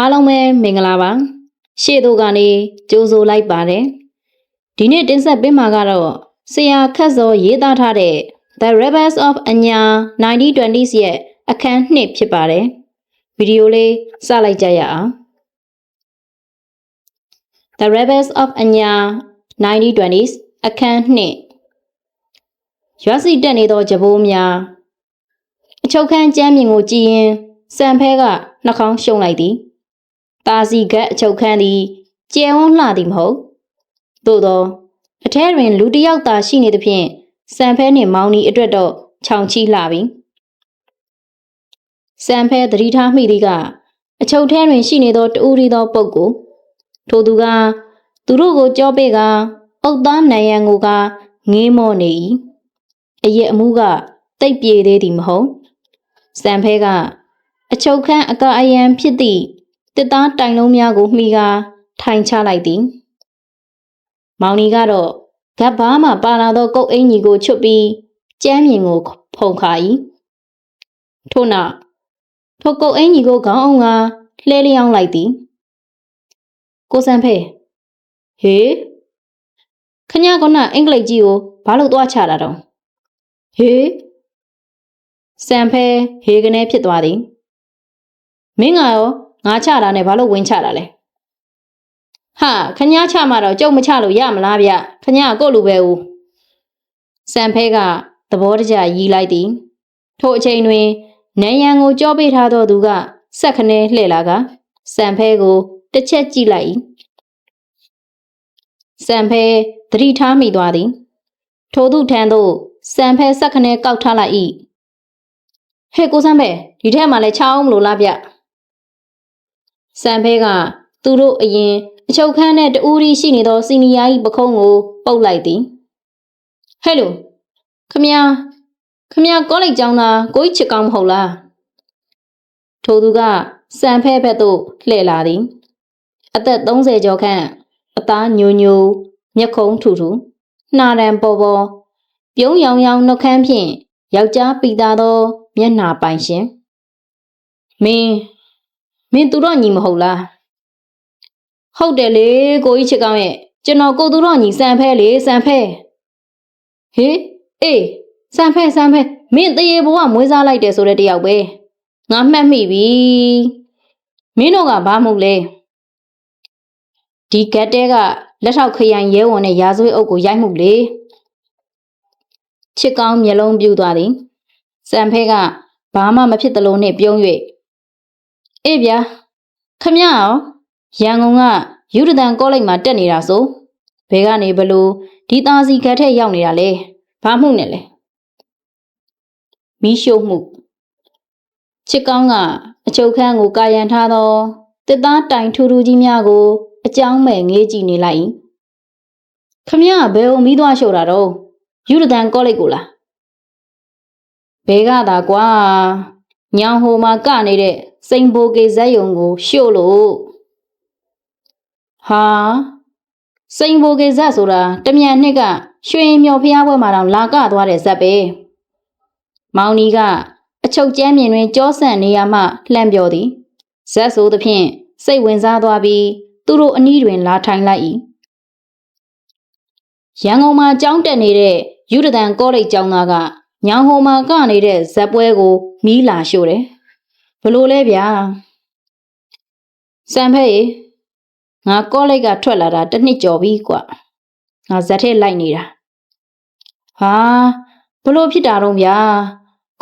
အားလုံးပဲမင်္ဂလာပါရှေ့တို့ကနေကြိုးဆိုလိုက်ပါတယ်ဒီနေ့တင်ဆက်ပေးမှာကတော့ဆရာခတ်စောရေးသားထားတဲ့ The Rebels of Anya 1920s ရဲ့အခန်း2ဖြစ်ပါတယ်ဗီဒီယိုလေးစလိုက်ကြရအောင် The Rebels of Anya 1920s အခန်း2ရွာစီတက်နေသောဂျပိုးများအချုပ်ခန်းကျမ်းမြင်ကိုကြည့်ရင်စံဖဲကနှာခေါင်းရှုံလိုက်သည်တာစီကတ်အချုပ်ခန်းသည်ကျယ်ဝန်းလှသည်မဟုတ်သို့သောအထဲတွင်လူတစ်ယောက်သာရှိနေသဖြင့်စံဖဲနှင့်မောင်နီအတွက်တော့ခြောင်ချီလှပြီစံဖဲသတိထားမိသည်ကအချုပ်ထဲတွင်ရှိနေသောတဦးရီသောပုဂ္ဂိုလ်ထိုသူကသူတို့ကိုကြောပေးကအုတ်သားနံရံကိုကငေးမော့နေ၏အရက်အမှုကတိတ်ပြေသေးသည်မဟုတ်စံဖဲကအချုပ်ခန်းအကာအယံဖြစ်သည့်တစ်သားတိုင်လုံးများကိုမှီကာထိုင်ချလိုက်သည်မောင်နီကတော့ဂတ်ဘားမှပါလာသောကုတ်အင်ကြီးကိုချွတ်ပြီးကျမ်းမြင်ကိုဖုံခါ၏ထို့နောက်ထိုကုတ်အင်ကြီးကိုခေါင်းအောင်ကလှဲလျောင်းလိုက်သည်ကိုစံဖဲဟေးခညကအင်္ဂလိပ်ကြီးကိုဘာလို့သွားချတာတော့ဟေးစံဖဲဟေကနေဖြစ်သွားသည်မင်းကရောငါချတာနဲ့ဘာလို့ဝင်ချတာလဲဟာခညချမှတော့ကြုံမချလို့ရမလားဗျခညကို့လူပဲဦးစံဖဲကသဘောတကျရီးလိုက်သည်ထို့အချိန်တွင်နန်းရံကိုကြောပေးထားသောသူကစက်ခနဲလှည့်လာကစံဖဲကိုတစ်ချက်ကြည့်လိုက်၏စံဖဲသတိထားမိသွားသည်ထိုသူထံသို့စံဖဲစက်ခနဲကောက်ထားလိုက်၏ဟဲ့ကိုစံဖဲဒီထဲမှာလဲချအောင်မလို့လားဗျစံဖဲကသူတို့အရင်အချုပ်ခန်းနဲ့တူရီရှိနေသောစီနီယာ၏ပခုံးကိုပုတ်လိုက်သည်ဟဲ့လူခမရကောလိပ်ကျောင်းသားကိုကြီးချစ်ကောင်းမဟုတ်လားထိုသူကစံဖဲဘက်သို့လှည့်လာသည်အသက်30ကျော်ခန့်အသားညိုမျက်ခုံးထူနှာတံပေါ်ပြုံးရောင်နှုတ်ခမ်းဖြင့်ယောက်ျားပီတာသောမျက်နှာပိုင်ရှင်မင်းသူတော့ညီမဟုတ်လားဟုတ်တယ်လေကိုကြီးချစ်ကောင်းရဲ့ကျွန်တော်ကိုသူတော့ညီစံဖဲလေစံဖဲဟေးအေးစံဖဲမင်းတရေဘဝမွေးစားလိုက်တယ်ဆိုတဲ့တယောက်ပဲငါမှတ်မိပြီမင်းတို့ကဘာမှုလဲဒီကတ်တဲကလက်ထောက်ခရိုင်ရဲဝန်နဲ့ရာဇဝတ်အုပ်ကိုရိုက်မှုလေချစ်ကောင်းမျက်လုံးပြူသွားသည်စံဖဲကဘာမှမဖြစ်သလိုနဲ့ပြုံး၍အေးဗျာခမရောရန်ကုန်ကယူဒသန်ကောလိပ်မှာတက်နေတာဆိုဘယ်ကနေဘလို့ဒီသားစီကတ်ထဲရောက်နေတာလဲဘာမှုနဲ့လဲမီးရှို့မှုချစ်ကောင်းကအချုပ်ခန်းကိုကာယံထားသောတစ်သားတိုင်ထူကြီးများကိုအကြောင်းမဲ့ငေးကြည့်နေလိုက်ခမရဘယ်အောင်မီးသွားရှို့တာတော့ယူဒသန်ကောလိပ်ကိုလားဘဲကသာကွာညောင်ဟိုမှာကနေတဲ့စိန်ဘိုကေဇက်ယုံကိုရှို့လို့ဟာစိန်ဘိုကေဇက်ဆိုတာတမြန်နှစ်ကရွှေမြော်ဖျားပွဲမှာတော့လာကသွားတဲ့ဇက်ပဲမောင်နီကအချုပ်ကျမ်းမြင်တွင်ကြောဆန့်နေရမှလှမ်းပြောသည်ဇက်ဆိုသဖြင့်စိတ်ဝင်စားသွားပြီးသူတို့အနီးတွင်လာထိုင်လိုက်၏ရန်ကုန်မှာကျောင်းတက်နေတဲ့ယူဒသန်ကောလိပ်ကျောင်းသားကညောင်ဟိုမှာကနေတဲ့ဇက်ပွဲကိုမီးလာရှို့တယ်ဘလို့လဲဗျာစံဖဲရေငါကောလိပ်ကထွက်လာတာတစ်နှစ်ကျော်ပြီကွငါဇက်ထဲလိုက်နေတာဟာဘလို့ဖြစ်တာတော့ဗျာ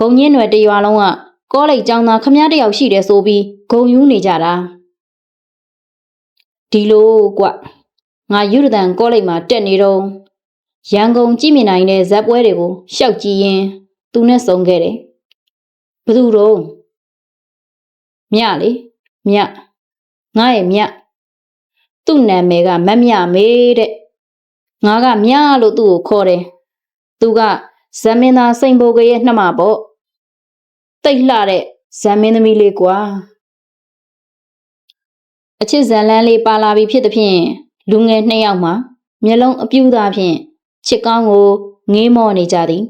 ဂုံညင်းွယ်တရွာလုံးကကောလိပ်ကျောင်းသားခမည်းတယောက်ရှိတယ်ဆိုပြီးဂုံယူးနေကြတာဒီလိုကွငါယူဒသန်ကောလိပ်မှာတက်နေတော့ရန်ကုန်ကြည့်မြင်နိုင်တဲ့ဇက်ပွဲတွေကိုရှောက်ကြည့်ရင်သူနဲ့ဆုံခဲ့တယ်ဘသူတော့မြလေမြငါရဲ့မြသူ့နာမည်ကမမြမေတဲ့ငါကမြလို့သူ့ကိုခေါ်တယ်သူကဇမင်းသားစိန်ဘိုကရဲ့နှမပေါ့တိတ်လှတဲ့ဇမင်းသမီးလေးကွာအချစ်ဇန်လန်းလေးပါလာပြီဖြစ်သဖြင့်လူငယ်2ယောက်မှာမျက်လုံးအပြူသားဖြင့်ချစ်ကောင်းကိုငေးမော့နေကြသည်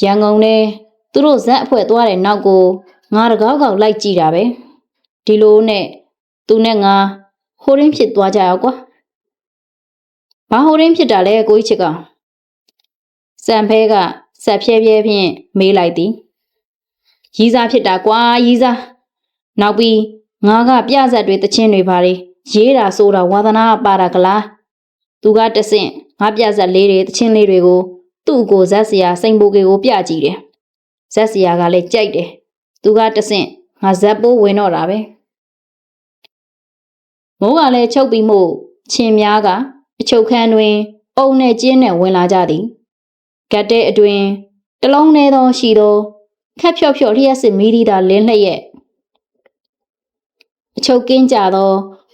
ရန်ကုန်ထဲသူတို့ဇက်အဖွဲ့သွားတဲ့နောက်ကိုငါတကောက်ကောက်လိုက်ကြည့်တာပဲ ဒီလိုနဲ့သူနဲ့ငါဟိုရင်းဖြစ်သွားကြရောကွာဘာဟိုရင်းဖြစ်တာလဲကိုကြီးချစ်ကောင်စံဖဲကဆက်ဖြဲဖြဲဖြင့်မေးလိုက်သည်ရီးစားဖြစ်တာကွာရီးစားနောက်ပြီးငါကပြဆက်တွေတချင်းတွေပါလေရေးတာဆိုတာဝါသနာပါတာကလားသူကတဆင့်ငါပြဆက်လေးတွေတချင်းလေးတွေကိုသူ့ကိုဇက်စရာစိန်ပိုကေကိုပြကြည့်တယ်ဇက်စရာကလည်းကြိုက်တယ်သူကတဆင့်ငါဇက်ပိုးဝင်တော့တာပဲမိုးကလည်းချုပ်ပြီးမို့ချင်းများကအချုပ်ခန်းတွင်အုံနဲ့ကျင်းနဲ့ဝင်လာကြသည်ကတ်တဲ့အတွင်တလုံးထဲသောရှိသောခက်ဖြော့ဖြော့လျှက်စစ်မီးဒီတာလင်းလျက်အချုပ်ကင်းကြသော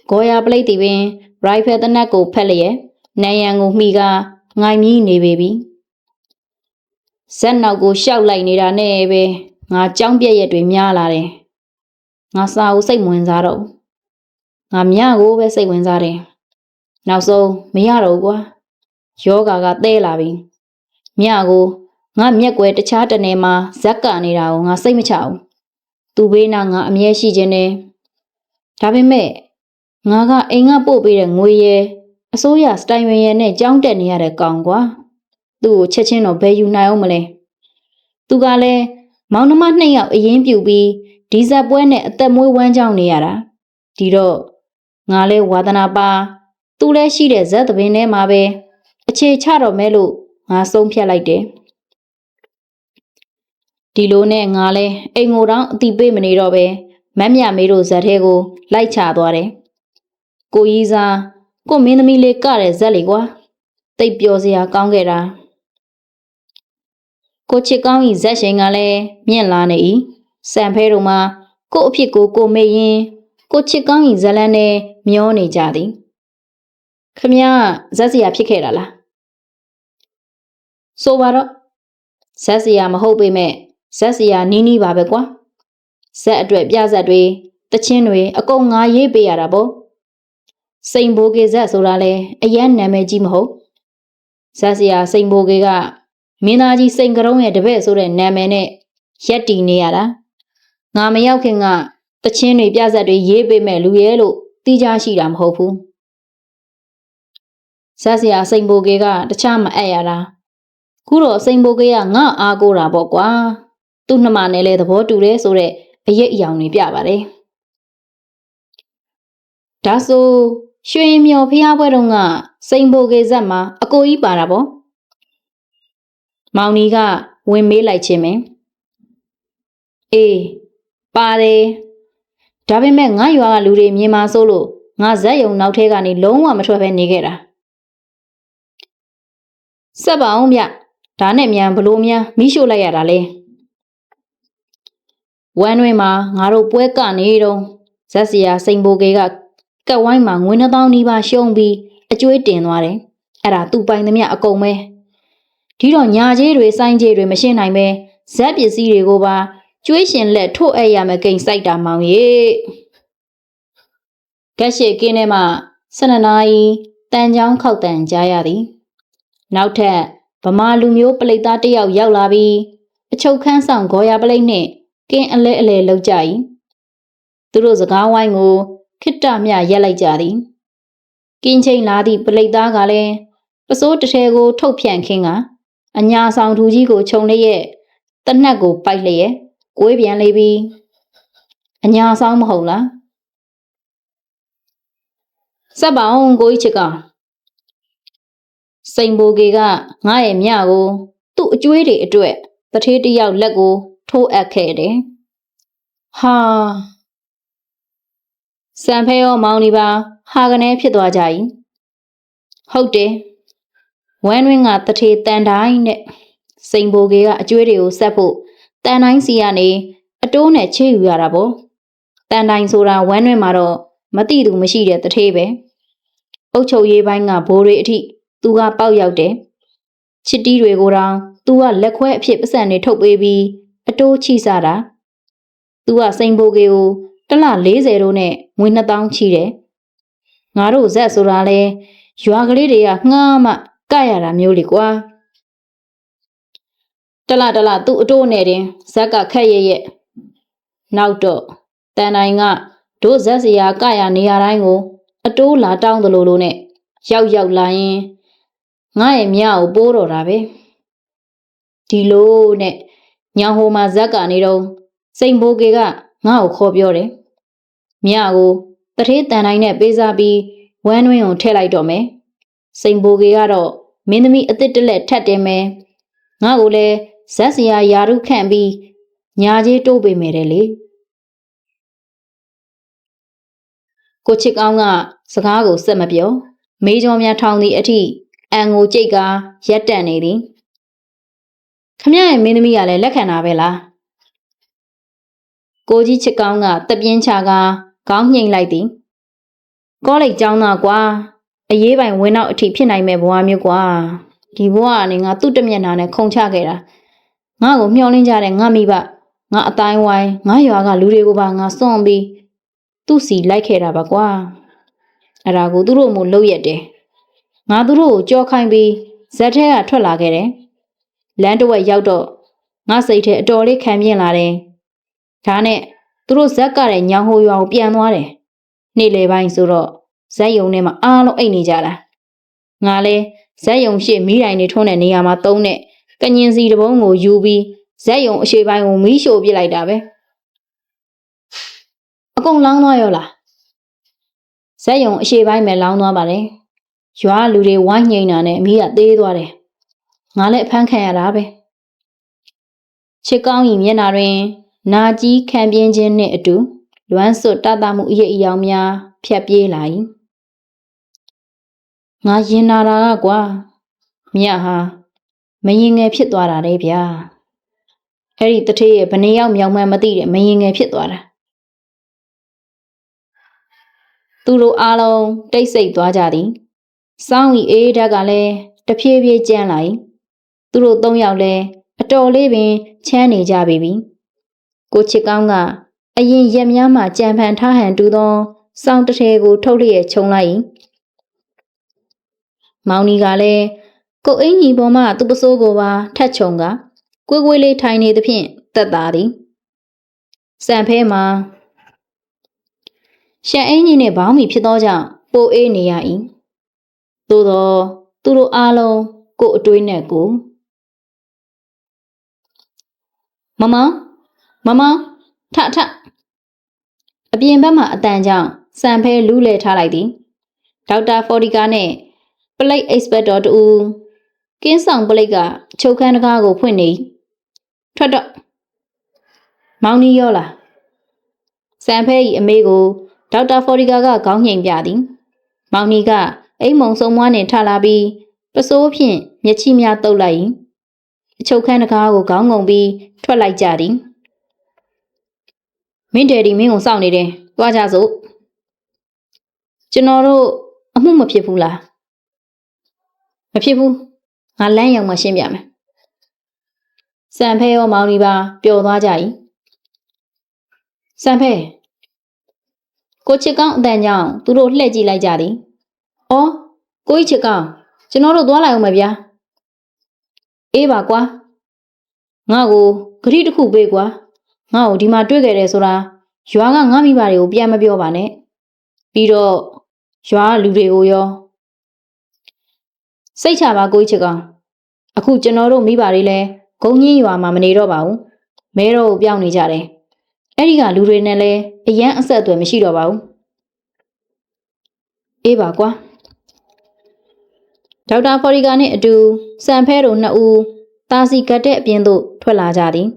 ဂေါ်ယာပလိတ်တီပင်ရိုင်ဖယ်တနက်ကိုဖက်လျက်နံရံကိုမှီကငိုင်မြီးနေပေပြီဇက်နောက်ကိုရှောက်လိုက်နေတာနဲ့ပဲငါကြောင်းပြက်ရက်တွေများလာတယ်ငါစာကိုစိတ်ဝင်စားတော့ငါမြကိုပဲစိတ်ဝင်စားတယ်နောက်ဆုံးမရတော့ကွာယောဂါကသဲလာပြီမြကိုငါမျက်ွယ်တခြားတနေမှာဇက်ကနေနေတာကိုငါစိတ်မချဘူးသူဘေးနာငါအမြဲရှိခြင်းနဲ့ဒါပေမဲ့ငါကအိမ်ကပို့ပေးတဲ့ငွေရယ်အစိုးရစတိုင်ဝင်ရယ်နဲ့ကြောင်းတက်နေရတဲ့ကောင်ကွာသူ့ကိုချက်ချင်းတော့ဘယ်ယူနိုင်အောင်မလဲသူကလည်းမောင်နှမ2ယောက်အရင်ပြူပြီးဒီဇက်ပွဲနဲ့အသက်မွေးဝမ်းကြောင်းနေရတာဒီတော့ငါလဲဝါသနာပါသူလဲရှိတဲ့ဇက်သပင်ထဲမှာပဲအခြေချတော့မဲလို့ငါဆုံးဖြတ်လိုက်တယ်ဒီလိုနဲ့ငါလဲအိမ်ကိုတောင်အတိပေးမနေတော့ပဲမတ်မြမေတို့ဇက်ထဲကိုလိုက်ချသွားတယ်ကိုကြီးစားကိုမင်းသမီးလေးကတဲ့ဇက်လေကွာတိတ်ပျော်စရာကောင်းခဲ့တာကိုချစ်ကောင်းဤဇက်ရှင်ကလည်းမြင့်လာနေ၏စံဖဲတို့မှာကိုအဖြစ်ကိုမေ့ရင်ကိုချစ်ကောင်းဤဇလန်းနဲ့မျောနေကြသည်ခမရဇက်စရာဖြစ်ခဲ့တာလားဆိုပါတော့ဇက်စရာမဟုတ်ပေမဲ့ဇက်စရာနီးနီးပါပဲကွာဇက်အတွက်ပြဇက်တွေတချင်းတွေအကုန်ငါရေးပေးရတာပေါ့စိန်ဘိုးကေဇက်ဆိုတာလဲအရန်နာမည်ကြီးမဟုတ်ဇက်စရာစိန်ဘိုးကေကမင်းသားကြီးစိန်ကရုံးရဲ့တပည့်ဆိုတဲ့နာမည်နဲ့ရက်တီနေရတာငါမရောက်ခင်ကတချင်းတွေပြဇက်တွေရေးပေးမဲ့လူရဲ့လို့သိကြရှိတာမဟုတ်ဘူးဇက်စရာစိန်ဘိုးကေကတခြားမအပ်ရတာခုတော့စိန်ဘိုးကေကငါအားကိုးတာပေါ့ကွာသူ့နှမနဲ့လဲသဘောတူတယ်ဆိုတဲ့အရေးအယောင်တွေပြပါတယ်ဒါဆိုရွှေမြော်ဖျားပွဲတုန်းကစိန်ဘိုးကေဇက်မှာအကိုကြီးပါတာပေါ့မောင်နီကဝင်မေးလိုက်ခြင်းပဲအေးပါတယ်ဒါပေမဲ့ငါရွာကလူတွေမြင်မှာစိုးလို့ငါဇက်ယုံနောက်ထဲကနေလုံးဝမထွက်ဘဲနေခဲ့တာဆက်ပါအောင်ဗျဒါနဲ့မြန်ဘလို့မြန်မိရှို့လိုက်ရတာလဲဝမ်းတွင်မှာငါတို့ပွဲကနေတော့ဇက်စရာစိန်ဘိုကေကကက်ဝိုင်းမှာငွေ2000နီးပါးရှုံးပြီးအကျွေးတင်သွားတယ်အဲ့ဒါသူ့ပိုင်သမျှအကုန်ပဲဒီတော့ညာကြီးတွေစိုင်းကြီးတွေမရှင်းနိုင်ပဲဇက်ပစ္စည်းတွေကိုပါကျွေးရှင်လက်ထို့အဲ့ရမယ်ကိန်းစိုက်တာမောင်ရေကက်ရှိကင်းထဲမှာ12နာရီတန်ချောင်းခောက်တန်ကြားရသည်နောက်ထပ်ဗမာလူမျိုးပလိတ်သားတစ်ယောက်ရောက်လာပြီးအချုပ်ခန်းဆောင်ဂေါ်ယာပလိတ်နှင့်ကင်းအလဲအလဲလောက်ကြ၏သူတို့စကားဝိုင်းကိုခိတ္တမြရက်လိုက်ကြသည်ကင်းချိန်လာသည့်ပလိတ်သားကလည်းပစိုးတစ်ထဲကိုထုတ်ဖြန့်ခင်းကအညာဆောင်သူကြီးကိုခြုံလျက်တနက်ကိုပိုက်လျက်ကိုွေးပြန်လေပြီးအညာဆောင်မဟုတ်လားစက်ပါအောင်ကိုကြီးချစ်ကောင်စိန်ဘိုကေကငါရဲ့မြကိုသူ့အကျွေးတွေအတွက်တထေးတစ်ယောက်လက်ကိုထိုးအပ်ခဲ့တယ်ဟာစံဖဲရောမောင်ဒီပါဟာကနေဖြစ်သွားကြ၏ဟုတ်တယ်ဝမ်းတွင်းကတထေးတန်တိုင်းနဲ့စိန်ဘိုကေကအကျွေးတွေကိုဆက်ဖို့တန်တိုင်းစီကနေအတိုးနဲ့ချေယူရတာပေါ့တန်တိုင်းဆိုတာဝမ်းတွင်းမှာတော့မတိသူမရှိတဲ့တထေးပဲအုတ်ချုပ်ရေးပိုင်းကဘိုးတွေအထိသူကပေါက်ရောက်တယ်ချစ်တီးတွေကိုတောင်သူကလက်ခွဲအဖြစ်ပစံနေထုတ်ပေးပြီးအတိုးချိစားတာသူကစိန်ဘိုကေကိုတစ်လ40တို့နဲ့ငွေ2000ချီတယ်ငါတို့ဇက်ဆိုတာလဲရွာကလေးတွေကငှားမှကရတာမျိုးလေကွာတလသူ့အတိုးနဲ့တင်ဇက်ကခက်ရဲ့နောက်တော့တန်တိုင်းက တို့ဇက်စရာကရနေရတိုင်းကိုအတိုးလာတောင်းသလိုလိုနဲ့ရောက်လာရင်ငါ့ရဲ့မြကိုပိုးတော်တာပဲဒီလိုနဲ့ညောင်ဟိုမှာဇက်ကနေတော့စိန်ဘိုကေကငါ့ကိုခေါ်ပြောတယ်မြကိုတထေးတန်တိုင်းနဲ့ပေးစားပြီးဝမ်းတွင်းကိုထည့်လိုက်တော့မယ်စိန်ဘိုကေကတော့မင်းသမီးအစ်စ်တလက်ထက်တင်မယ်ငါ့ကိုလည်းဇက်စရာယာရုခန့်ပြီးညာကြီးတိုးပေးမယ်တဲ့လေကိုချစ်ကောင်းကစကားကိုစက်မပြောမေးကြောများထောင်သည့်အထိအန်ကိုကြိတ်ကရက်တန့်နေသည်ခမရဲ့မင်းသမီးကလည်းလက်ခံတာပဲလားကိုကြီးချစ်ကောင်းကတပြင်းချကခေါင်းညှိမ့်လိုက်သည်ကောလိပ်ကျောင်းသားကွာအရေးပိုင်ဝင်းနောက်အထိဖြစ်နိုင်မဲ့ဘဝမျိုးကွာဒီဘဝကနေငါသူ့တမျက်နှာနဲ့ခုံချခဲ့တာငါ့ကိုမျှော်လင့်ကြတဲ့ငါမိဘငါအတိုင်းဝိုင်းငါရွာကလူတွေကိုပါငါစွန့်ပြီးသူ့စီလိုက်ခဲ့တာပါကွာအဲ့ဒါကိုသူတို့မို့လုပ်ရက်တယ်ငါသူတို့ကိုကြောခိုင်းပြီးဇက်ထဲကထွက်လာခဲ့တယ်လမ်းတစ်ဝက်ရောက်တော့ငါစိတ်ထဲအတော်လေးခံပြင်းလာတယ်ဒါနဲ့သူတို့ဇက်ကတဲ့ညောင်ဟိုရွာကိုပြန်သွားတယ်နေ့လေပိုင်းဆိုတော့ဇက်ယုံထဲမှာအားလုံးအိတ်နေကြတာငါလဲဇက်ယုံရှေ့မီးတိုင်တွေထွန်းတဲ့နေရာမှာတုံးတဲ့ကညင်စီတပုံးကိုယူပြီးဇက်ယုံအရှိပိုင်းကိုမီးရှို့ပစ်လိုက်တာပဲအကုန်လောင်းသွားရောလားဇက်ယုံအရှိပိုင်းပဲလောင်းသွားပါတယ်ရွာလူတွေဝိုင်းငိမ့်တာနဲ့မီးကသေးသွားတယ်ငါလည်းအဖမ်းခံရတာပဲချစ်ကောင်းဤမျက်နှာတွင်နာကြီးခံပြင်းခြင်းနှင့်အတူလွမ်းစွတ်တတမှုအရေးအယောင်များဖြတ်ပြေးလာ၏ငါရင်နာတာကကွာမြတ်ဟာမရင်ငယ်ဖြစ်သွားတာလေဗျာအဲ့ဒီတထေးရဲ့ဘယ်နှယောက်မြောက်မှန်းမသိတဲ့မရင်ငယ်ဖြစ်သွားတာသူတို့အားလုံးတိတ်ဆိတ်သွားကြသည်စောင်းဤအေးဓာတ်ကလည်းတဖြည်းဖြည်းကျန်းလာ၏သူတို့၃ယောက်လည်းအတော်လေးပင်ချမ်းနေကြပြီကိုချစ်ကောင်းကအရင်ရက်များမှကြံဖန်ထားဟန်တူသောစောင်းတစ်ထည်ကိုထုတ်လျက်ခြုံလိုက်၏မောင်နီကလည်းကိုအင်းကြီးပေါ်မှသူ့ပစိုးကိုပါထတ်ချုံကကွေးကွေးလေးထိုင်နေသဖြင့်တက်တာသည်စံဖဲမှာရှန်အင်းကြီးနှင့်ဘောင်းမီဖြစ်သောကြောင့်ပိုအေးနေရ၏သို့သောသူတို့အားလုံးကိုအတွေးနဲ့ကိုမမထအပြင်ဘက်မှအတန်ကြောင့်စံဖဲလူးလဲထားလိုက်သည်ဒေါက်တာဖော်ဒီကာနဲ့ပလိတ်အိတ်စပက်တော်တူကင်းဆောင်ပလိတ်ကချုပ်ခန်းတကားကိုဖွင့်နေထွက်တော့မောင်နီရောလားစံဖဲ၏အမေကိုဒေါက်တာဖော်ဒီကာကခေါင်းငိမ်ပြသည်မောင်နီကအိမ်မုံစုံမွားနှင့်ထလာပြီးပစိုးဖြင့်မျက်ချိများတုပ်လိုက်၏အချုပ်ခန်းတကားကိုခေါင်းငုံပြီးထွက်လိုက်ကြသည်မင်းတယ်ဒီမင်းကိုစောင့်နေတယ်တွားကြစို့ကျွန်တော်တို့အမှုမဖြစ်ဘူးလားမဖြစ်ဘူးငါလမ်းရောက်မှရှင်းပြမယ်စံဖဲရောမောင်နီပါပျော်သွားကြ၏စံဖဲကိုချစ်ကောင်းအတန်ကြောင့်သူတို့လှည့်ကြည့်လိုက်ကြသည်အော်ကိုကြီးချစ်ကောင်းကျွန်တော်တို့သွားလိုက်အောင်မယ်ဗျာအေးပါကွာငါ့ကိုဂရိတစ်ခုပေးကွာငါ့ကိုဒီမှာတွေ့ခဲ့တယ်ဆိုတာရွာကငါမိဘတွေကိုပြန်မပြောပါနဲ့ပြီးတော့ရွာလူတွေကိုရောစိတ်ချပါကိုကြီးချစ်ကောင်အခုကျွန်တော်တို့မိဘတွေလည်းဂုံကြီးရွာမှာမနေတော့ပါဘူးမဲတော့ကိုပြောင်းနေကြတယ်အဲ့ဒီကလူတွေနဲ့လည်းအရန်အဆက်အသွယ်မရှိတော့ပါဘူးအေးပါကွာဒေါက်တာဖော်ရီကာနဲ့အတူစံဖဲတို့နှစ်ဦးတာစီကတ်တဲ့အပြင်သို့ထွက်လာကြသည်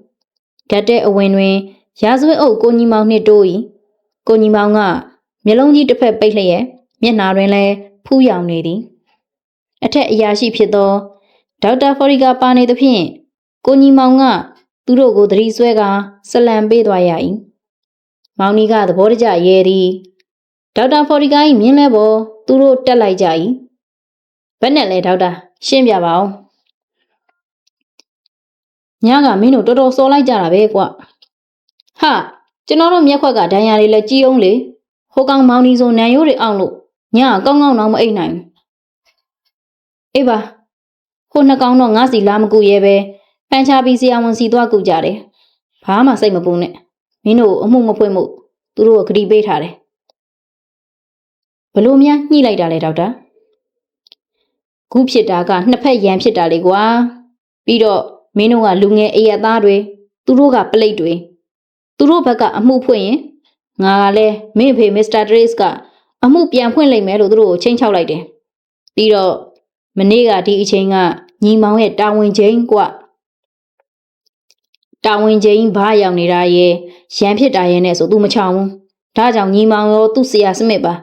ကတ်တဲ့အဝင်တွင်ရာဇဝတ်အုပ်ကိုညီမောင်နှင့်တိုး၏ကိုညီမောင်ကမျက်လုံးကြီးတစ်ဖက်ပိတ်လျက်မျက်နှာတွင်လည်းဖူးယောင်နေသည်အထက်အရာရှိဖြစ်သောဒေါက်တာဖော်ရီကာပါနေသဖြင့်ကိုညီမောင်ကသူတို့ကိုသတိဆွဲကဆလံပေးသွားရ၏မောင်နီကသဘောတကျရဲသည်ဒေါက်တာဖော်ရီကာ၏မြင်းလဲပေါ်သူတို့တက်လိုက်ကြ၏ဘယ်နဲ့လဲဒေါက်တာရှင်းပြပါဦးညကမင်းတို့တော်တော်စော်လိုက်ကြတာပဲကွဟာကျွန်တော်တို့မျက်ခွက်ကဒဏ်ရာတွေလည်းကြီးအောင်လေဟိုကောင်မောင်နီဆိုနံရိုးတွေအောင်လို့ညကကောင်းကောင်းတော့မအိပ်နိုင်ဘူးအေးပါဟိုနှစ်ကောင်တော့ငါစီလာမကူရဲပဲပန်းချပြီးဆရာဝန်စီသွားကူကြတယ်ဘာမှစိတ်မပူနဲ့မင်းတို့အမှုမဖွင့်မှု သူတို့ကဂရီပေးထားတယ်ဘလို့များညှိလိုက်တာလဲဒေါက်တာခုဖြစ်တာကနှစ်ဖက်ရန်ဖြစ်တာလေကွာပြီးတော့မင်းတို့ကလူငယ်အရက်သားတွေသူတို့ကပလိတ်တွေသူတို့ဘက်ကအမှုဖွင့်ရင်ငါကလည်းမင်းဖေမစ္စတာဒရေးစ်ကအမှုပြန်ဖွင့်လိုက်မယ်လို့သူတို့ကိုချိန်ချောက်လိုက်တယ်ပြီးတော့မနေ့ကဒီအချိန်ကညီမောင်ရဲ့တာဝန်ချိန်ကွတာဝန်ချိန်ဘာရောက်နေတာရဲ့ရန်ဖြစ်တာရဲ့နဲ့ဆို तू မချောင်ဘူးဒါကြောင့်ညီမောင်ရောသူ့ဆရာစမစ်ပါ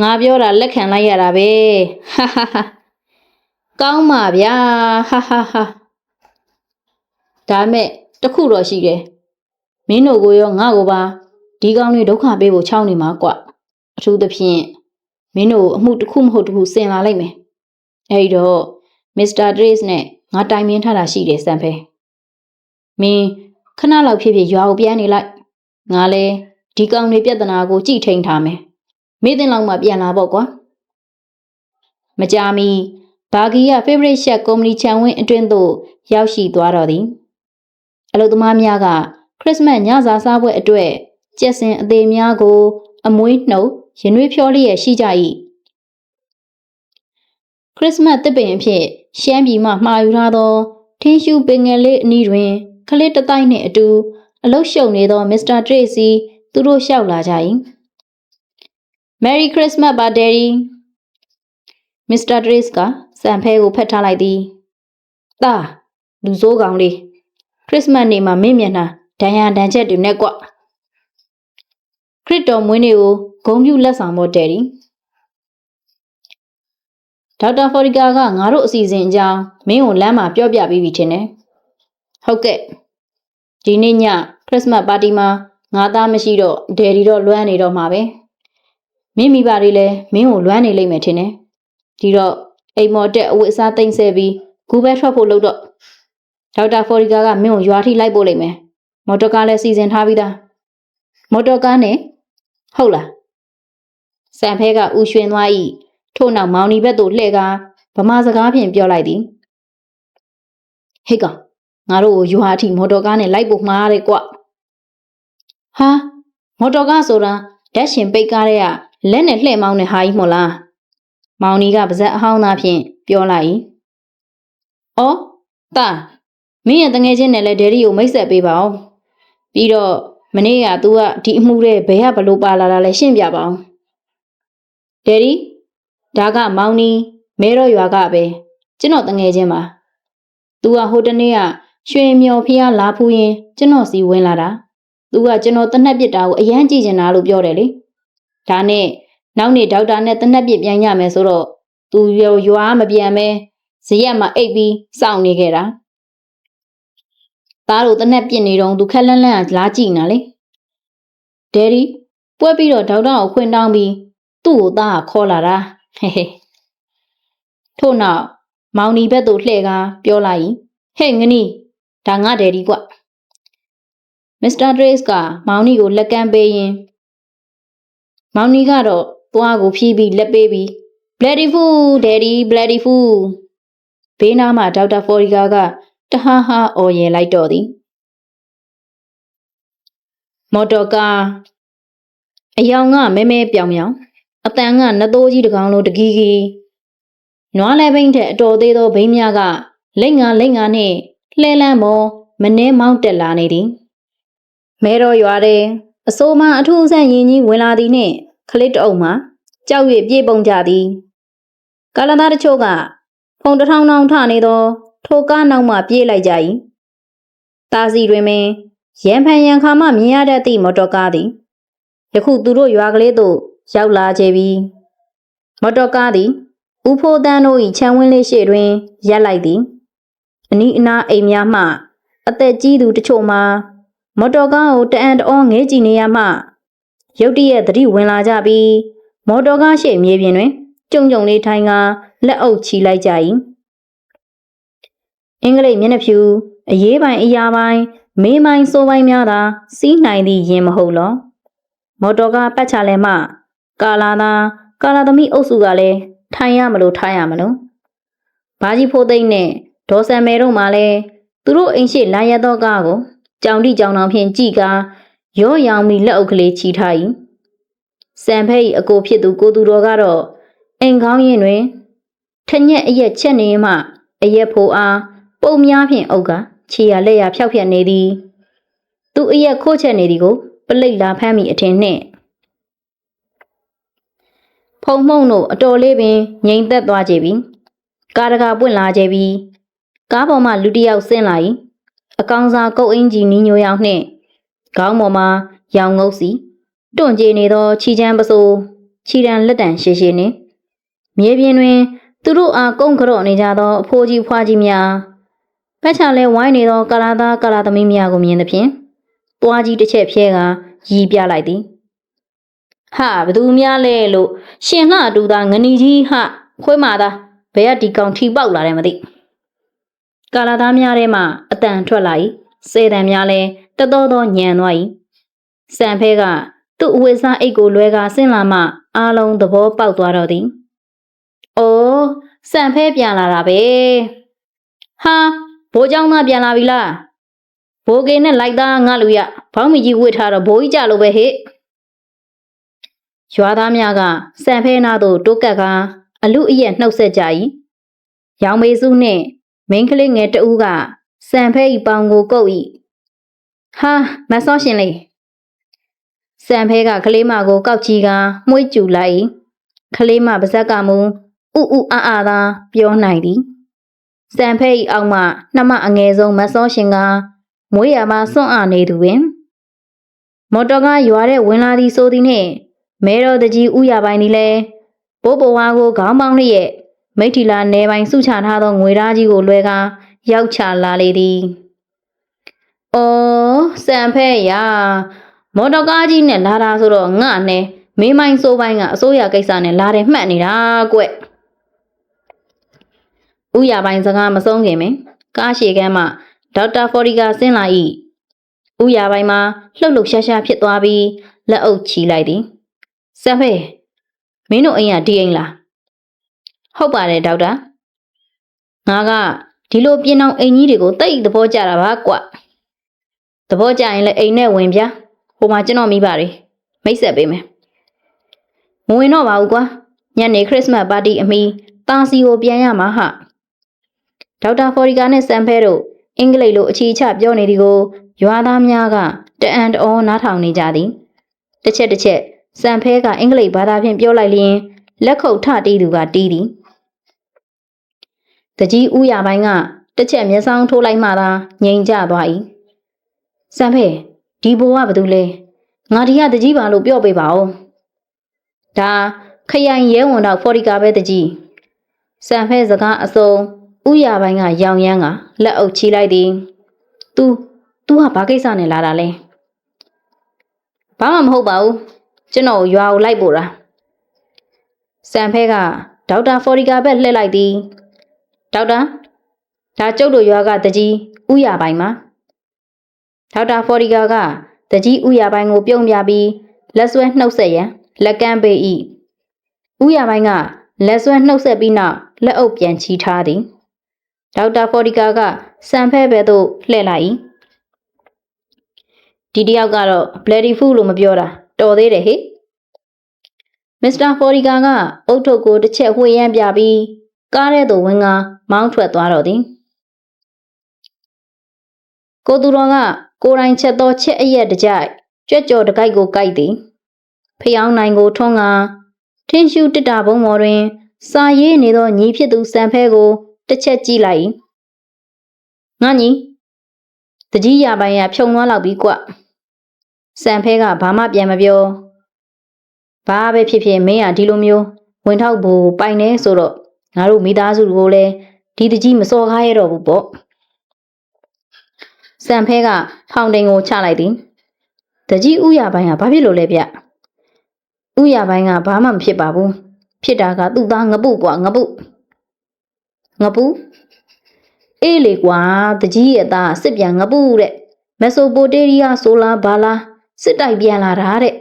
ငါပြောတာလက်ခံလိုက်ရတာပဲဟာဟာဟာကောင်းပါဗျာဟာဟာဟာဒါမဲ့တခုတော့ရှိတယ်မင်းတို့ကိုရောငါ့ကိုပါဒီကောင်းလေးဒုက္ခပေးဖို့ချောင်းနေမှာကွအထူးသဖြင့်မင်းတို့အမှုတစ်ခုမဟုတ်တစ်ခုဆင်လာလိုက်မယ်အဲ့တော့မစ္စတာဒရေးစ်နဲ့ငါတိုင်ပင်ထားတာရှိတယ်စံဖဲမင်းခဏလောက်ဖြစ်ဖြစ်ရွာကိုပြန်နေလိုက်ငါလဲဒီကောင်းလေးပြဿနာကိုကြည့်ထိန်ထားမယ်မေးတဲ့လောက်မှပြန်လာပေါ့ကွာမကြာမီဘာဂီယာ favorite chef ကုမ္ပဏီခြံဝင်းအတွင်းသို့ရောက်ရှိသွားတော်သည်အလုပ်သမားများကခရစ်စမတ်ညစာစားပွဲအတွက်ကြက်စင်အသေးများကိုအမွှေးနှုတ်ရင်နွေးဖြောလျက်ရှိကြ၏ခရစ်စမတ်တစ်ပင်အဖြစ်ရှမ်းပြည်မှမှာယူထားသောထင်းရှူးပင်ငယ်လေးအနီးတွင်ခလစ်တတိုက်နှင့်အတူအလုရှုံနေသောမစ္စတာဒရေးစီသူတို့လျှောက်လာကြ၏မယ်ရီခရစ်စမတ်ပါဒယ်ရီမစ္စတာဒရေးစ်ကစံဖဲကိုဖက်ထားလိုက်သည်တာလူစိုးကောင်လေးခရစ်စမတ်နေ့မှာမင်းမျက်နှာဒဏ်ရာဒဏ်ချက်တွေနဲ့ကွခရစ်တော်မွေးနေ့ကိုဂုဏ်ပြုလက်ဆောင်ပေါ်တယ်ရီဒေါက်တာဖော်ရီကာကငါတို့အစီအစဉ်အကြောင်းမင်းကိုလမ်းမှာပြောပြပြီးပြီထင်တယ်ဟုတ်ကဲ့ဒီနေ့ညခရစ်စမတ်ပါတီမှာငါသားမရှိတော့ဒယ်ရီတော့လွမ်းနေတော့မှာပဲမင်းမိဘတွေလည်းမင်းကိုလွမ်းနေလိမ့်မယ်ထင်တယ်ဒီတော့အိမ်မော်တက်အဝတ်အစားသိမ်းဆဲပြီးဂူဘဲထွက်ဖို့လုပ်တော့ဒေါက်တာဖော်ရီကာကမင်းကိုရွာထိလိုက်ပို့လိမ့်မယ်မော်တော်ကားလည်းစီစဉ်ထားပြီးသားမော်တော်ကားနဲ့ဟုတ်လားစံဖဲကဥရွှင်သွား၏ထို့နောက်မောင်နီဘက်သို့လှည့်ကာဗမာစကားဖြင့်ပြောလိုက်သည်ဟေ့ကောင်ငါတို့ကိုရွာအထိမော်တော်ကားနဲ့လိုက်ဖို့မှားရတယ်ကွဟာမော်တော်ကားဆိုတာဓာတ်ရှင်ပိတ်ကားတဲ့ကလက်နဲ့လှည့်မောင်းတဲ့ဟာကြီးမို့လားမောင်နီကပါဇက်အဟောင်းသားဖြင့်ပြောလိုက်၏အော်တာမင်းရဲ့တငယ်ချင်းနဲ့လည်းဒယ်ရီကိုမိတ်ဆက်ပေးပါဦးပြီးတော့မနေ့က तू ကဒီအမှုတဲ့ဘယ်ကဘလို့ပါလာတာလဲရှင်းပြပါဦးဒယ်ရီဒါကမောင်နီမဲတော့ရွာကပဲကျွန်တော်တငယ်ချင်းပါ तू ကဟိုတနေ့ကရွှေမျော်ဖျားလာဖူးရင်ကျွန်တော်စီဝင်လာတာ तू ကကျွန်တော်တနက်ပစ်တာကိုအရန်ကြည့်နေတာလို့ပြောတယ်လေဒါနဲ့နောက်နေ့ဒေါက်တာနဲ့တနက်ပစ်ပြန်ရမယ်ဆိုတော့ तू ရွာမပြန်မဲဇရက်မှာအိတ်ပြီးစောင့်နေခဲ့တာသားတို့တနက်ပစ်နေတော့ तू ခက်လန်းလန်းလာကြည့်နေလေဒယ်ရီပွဲပြီးတော့ဒေါက်တာကိုခွင့်တောင်းပြီးသူ့ကိုသားကခေါ်လာတာဟဲ့ဟဲ့ထို့နောက်မောင်နီဘက်သို့လှည့်ကာပြောလိုက်ဟဲ့ငနီဒါငါဒယ်ရီကွမစ္စတာဒရေးစ်ကမောင်နီကိုလက်ကမ်းပေးရင်မောင်နီကတော့သွားကိုဖြီးပြီးလက်ပေးပြီး bloody fool daddy bloody fool ဘေးနားမှာဒေါက်တာဖော်ရီကာကတဟားဟားအော်ရင်လိုက်တော့သည်မော်တော်ကားအယောင်ကမဲမဲပြောင်ပြောင်အတန်ကနသိုးကြီးတကောင်လိုတကီကီနွားလဲဘိန်းထက်အတော်သေးသောဘိန်းများကလိမ့်ငါနှင့်လှဲလန်းပေါ်မနှဲမောင်းတက်လာနေသည်မဲတော်ရွာတဲ့အစိုးမအထူးဆန်းရင်ကြီးဝင်လာသည်နှင့်ခလစ်တအုပ်မှာကြောက်၍ပြေးပုံကြသည်ကာလသားတချို့ကဖုံတထောင်ထောင်ထနေသောထိုကားနောက်မှပြေးလိုက်ကြ၏တာစီတွင်ပင်ရန်ဖန်ရန်ခါမှမြင်ရတတ်သည့်မော်တော်ကားသည်ယခုသူတို့ရွာကလေးသို့ရောက်လာကြပြီမော်တော်ကားသည်ဦးဖိုးတန်းတို့၏ခြံဝင်းလေးရှေ့တွင်ရပ်လိုက်သည်အနီးအနားအိမ်များမှအသက်ကြီးသူတချို့မှာမော်တော်ကားကိုတအံ့တောငဲကြည့်နေရမှရုတ်တရက်သတိဝင်လာကြပြီးမော်တော်ကားရှေ့မြေပြင်တွင်ကြုံကြုံလေးထိုင်ကလက်အုပ်ချီလိုက်ကြ၏အင်္ဂလိပ်မျက်နှာဖြူအရေးပိုင်အရာပိုင်မေးမိုင်းစိုးပိုင်းများသာစီးနိုင်သည့်ရင်မဟုတ်လောမော်တော်ကားပတ်ချလဲမှကာလာသမီးအုပ်စုကလည်းထိုင်ရမလို့ထားရမလို့ဘာကြီးဖိုးသိမ့်နဲ့ဒေါ်ဆန်မဲတို့မှလည်းသူတို့အိမ်ရှိလာရသောကားကိုကြောင်တိကြောင်တောင်ဖြင့်ကြည်ကာ ရောရောင်ပြီးလက်အုပ်ကလေးချီထား၏စံဖဲ၏အကိုဖြစ်သူကိုသူတော်ကတော့အိမ်ကောင်းရင်တွင်ထညက်အရက်ချက်နေမှအရက်ဖိုးအားပုံများဖြင့်အုပ်ကခြေရလက်ရဖြောက်ဖြက်နေသည်သူအရက်ခိုးချက်နေသည်ကိုပလိတ်လာဖမ်းမိအထင်နှင့်ဖုံမှုံတို့အတော်လေးပင်ငြိမ်သက်သွားကြပြီကားတကာပွင့်လာကြပြီကားပေါ်မှလူတစ်ယောက်ဆင်းလာ၏အကောင်စားကုတ်အင်းကြီးနီးညိုရောင်နှင့်ခေါင်းပေါ်မှာရောင်ငုတ်စီတွန့်ကြေနေသောခြိချမ်းပစိုးခြိတံလက်တံရှည်ရှည်နှင့်မြေပြင်တွင်သူတို့အားကုန်းကြော့နေကြသောအဖိုးကြီးဖွားကြီးများဖက်ချလဲဝိုင်းနေသောကာလာသားကာလာသမီးများကိုမြင်သဖြင့်တွားကြီးတစ်ချက်ဖြဲကရီးပြလိုက်သည်ဟာဘသူများလဲလို့ရှင်လှတူသားငနီကြီးဟခွေးမာသားဘယ်ကဒီကောင်ထီပေါက်လာတယ်မသိကာလာသားများထဲမှအတန်ထွက်လာ၏စေတံများလဲတတော်တော်ညံသွား၏စံဖဲကသူ့အဝတ်စားအိတ်ကိုလွဲကာဆင်းလာမှအားလုံးသဘောပေါက်သွားတော့သည်အိုးစံဖဲပြန်လာတာပဲဟာဘိုးเจ้าသားပြန်လာပြီလားဘိုးကေနဲ့လိုက်သားငါလူရဘောင်းမီကြီးဝစ်ထားတော့ဘိုးကြီးကြလို့ပဲဟဲ့ရွာသားများကစံဖဲနာသို့တိုးကပ်ကအလူအရက်နှုတ်ဆက်ကြ၏ရောင်မေစုနှင့်မိန်းကလေးငယ်တဦးကစံဖဲ၏ပေါင်ကိုကုပ်၏ဟာမဆောရှင်လေးစံဖဲကကလေးမကိုကောက်ကြည့်ကမှုှကျူလိုက်ကလေးမပါဇက်ကမူဥအာသာပြောနိုင်သည်စံဖဲ၏အောက်မှနှမအငယ်ဆုံးမဆောရှင်ကမွေးရမှာစွန့်အားနေသူပင်မော်တော်ကရွာတဲ့ဝင်လာသည်ဆိုသည်နှင့်မဲတော်တကြီးဥရပိုင်းသည်လဲဘိုးဘဝါကိုခေါင်းပေါင်းလျက်မိထီလာနေပိုင်းစုချထားသောငွေသားကြီးကိုလွဲကာရောက်ချလာလေသည်။အော်စံဖဲရမော်တော်ကားကြီးနဲ့လာတာဆိုတော့ငါနဲ့မင်းမိုင်းစိုးပိုင်းကအစိုးရကိစ္စနဲ့လာတယ်မှတ်နေတာကွ။ဥရပိုင်းစကားမဆုံးခင်ပင်ကားရှည်ကမ်းမှဒေါက်တာဖော်ဒီကဆင်းလာ၏ဥရပိုင်းမှာလှုပ်လှုပ်ရှားရှားဖြစ်သွားပြီးလက်အုပ်ချီလိုက်သည်စံဖဲမင်းတို့အိမ်ကဒီအိမ်လားဟုတ်ပါတယ်ဒေါက်တာငါကဒီလိုပြင်အောင်အိမ်ကြီးတွေကိုတိတ်သဘောကျတာပါကွသဘောကျရင်လည်းအိမ်နဲ့ဝင်ပြဟိုမှာကျွန်တော်မိပါတယ်မိတ်ဆက်ပေးမယ်မဝင်တော့ပါဘူးကွာညနေခရစ်စမတ်ပါတီအမီတာစီကိုပြန်ရမှာဟာဒေါက်တာဖော်ရီကာနဲ့စံဖဲတို့အင်္ဂလိပ်လိုအချီချပြောနေသည်ကိုရွာသားများကတအံ့တော်နားထောင်နေကြသည်တစ်ချက်စံဖဲကအင်္ဂလိပ်ဘာသာဖြင့်ပြောလိုက်လျင်လက်ခုပ်ထတီးသူကတီးသည်တကြီးဥရပိုင်းကတစ်ချက်မျက်စောင်းထိုးလိုက်မှသာငြိမ်ကျသွား၏စံဖဲဒီဘိုးကဘာတူလဲငါဒီကတကြီးပါလို့ပြောပေးပါဦးဒါခရိုင်ရဲဝန်တော့ဖော်ဒီကာပဲတကြီးစံဖဲစကားအစုံဥရပိုင်းကရောင်ရမ်းကလက်အုပ်ချီလိုက်သည်သူကဘာကိစ္စနဲ့လာတာလဲဘာမှမဟုတ်ပါဘူးကျွန်တော်ရွာကိုလိုက်ပို့တာစံဖဲကဒေါက်တာဖော်ဒီကာဘက်လှည့်လိုက်သည်ဒေါက်တာဒါကျုပ်တို့ရွာကတကြီးဥရပိုင်းမှာဒေါက်တာဖော်ဒီကာကတကြီးဥရပိုင်းကိုပြုံးပြပြီးလက်ဆွဲနှုတ်ဆက်ရန်လက်ကမ်းပေး၏ဥရပိုင်းကလက်ဆွဲနှုတ်ဆက်ပြီးနောက်လက်အုပ်ပြန်ချီထားသည်ဒေါက်တာဖော်ဒီကာကစံဖဲဘက်သို့လှည့်လိုက်၏ဒီတယောက်ကတော့ bloody fool လို့မပြောတာတော်သေးတယ်ဟဲ့မစ္စတာဖော်ဒီကာကအုတ်ထုတ်ကိုတစ်ချက်ဝှေ့ရမ်းပြပြီးကားထဲသို့ဝင်ကမောင်းထွက်သွားတော့သည်ကိုသူတော်ကကိုယ်တိုင်ချက်သောချက်အရက်တကြိုက်ကြွက်ကြော်တကိုက်ကိုကိုက်သည်ဖျောင်းနိုင်ကိုထွန်းကထင်းရှူတစ်တာဘုံပေါ်တွင်စာရေးနေသောညီဖြစ်သူစံဖဲကိုတစ်ချက်ကြည့်လိုက်ငါညီတကြီးရပိုင်းရဖြုံသွားလောက်ပြီကွစံဖဲကဘာမှပြန်မပြောဘာပဲဖြစ်ဖြစ်မင်းကဒီလိုမျိုးဝင်ထောက်ဖို့ပိုင်နေဆိုတော့ငါတို့မိသားစုကိုလည်းဒီတကြီးမစော်ကားရတော့ဘူးပေါ့စံဖဲကဖောင်တိန်ကိုချလိုက်သည်တကြီးဥရပိုင်းကဘာဖြစ်လို့လဲဗျဥရပိုင်းကဘာမှမဖြစ်ပါဘူးဖြစ်တာကသူ့သားငပုကွာငပုအေးလေကွာတကြီးရဲ့သားစစ်ပြန်ငပုတဲ့မက်ဆိုပိုတေးရီးယားဆိုလာဘာလာစစ်တိုက်ပြန်လာတာတဲ့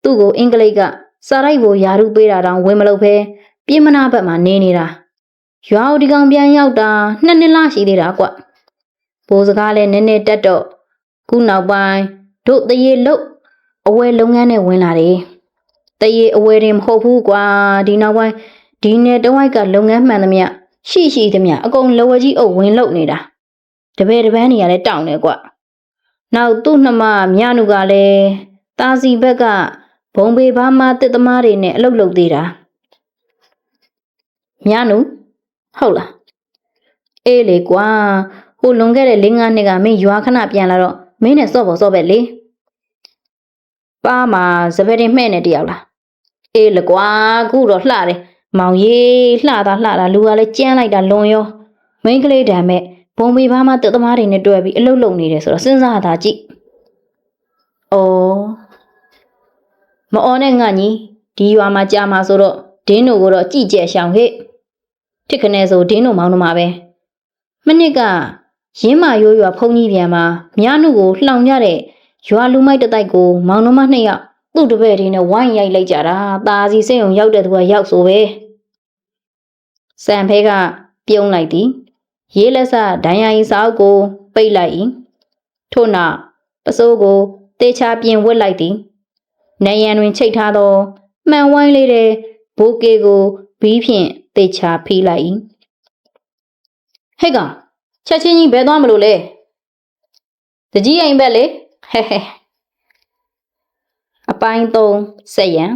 သူ့ကိုအင်္ဂလိပ်ကစာရိုက်ကိုယာရုပေးတာတောင်ဝင်မလုပ်ဘဲပြင်းမနာဘက်မှာနေနေတာရွာဒီကောင်ပြန်ရောက်တာ2 နှစ်လရှိသေးတာကွဘိုးစကားလည်းနည်းနည်းတက်တော့ခုနောက်ပိုင်း တို့တရေလုတ်အဝယ်လုပ်ငန်းနဲ့ဝင်လာတယ်တရေအဝယ်တင်မဟုတ်ဘူးကွာဒီနောက်ပိုင်းဒီနယ်တဝိုက်ကလုပ်ငန်းမှန်သမျှရှိသမျှအကုန်လော်ဝကြီးအုပ်ဝင်လုတ်နေတာတပည့်တပန်းနေရလဲတောင်းနေကွာနောက်သူ့နှမမြနုကလည်းတာစီဘက်ကဘုံပေဘာမှတစ်သမားတွေနဲ့အလုပ်လုပ်သေးတာမြနုဟုတ်လားအေးလေကွာဟိုလွန်ခဲ့တဲ့၄-၅နှစ်ကမင်းရွာခဏပြန်လာတော့မင်းနဲ့စော့ပေါ်စော့ပဲလေပါမှာစပယ်တင်မှဲ့နေတယောက်လားအေးလေကွာခုတော့လှတယ်မောင်ကြီးလှတာလူကလည်းကြမ်းလိုက်တာလွန်ရောမိန်းကလေးတံမဲ့ဘုံပေဘာမှတစ်သမားတွေနဲ့တွေ့ပြီးအလုပ်လုပ်နေတယ်ဆိုတော့စဉ်းစားတာကြည့်အော်မအော်နဲ့ငါညီဒီရွာမှာကြာမှာဆိုတော့ဒင်းတို့ကိုတော့ကြည့်ကြက်ရှောင်ဟဲ့ဖြစ်ခနဲ့ဆိုဒင်းတို့မောင်းတော့မှာပဲမနစ်ကရင်းမာရိုးရွာဖုန်ကြီးပြန်မှာမြနုကိုလှောင်ကြတဲ့ရွာလူမိုက်တတိုက်ကိုမောင်နှမ2ယောက်သူ့တပည့်တွေနဲ့ဝိုင်းရိုက်လိုက်ကြတာตาစီစိတ်ုံရောက်တဲ့သူကရောက်ဆိုပဲစံဖဲကပြုံးလိုက်သည်ရေးလက်စဒိုင်ယာရီစာအုပ်ကိုပိတ်လိုက်၏ထို့နောက်ပစိုးကိုတေချာပြင်ဝတ်လိုက်သည်နယံတွင်ချိတ်ထားသောမှန်ဝိုင်းလေးတဲ့ဘိုးကေကိုဘီးဖြင့်တေချာဖီးလိုက်၏ဟဲ့ကောင်ချက်ချင်းကြီးဘဲသွားမလို့လဲတကြီးအိမ်ဘက်လေဟဲ့အပိုင်း3ဆက်ရန်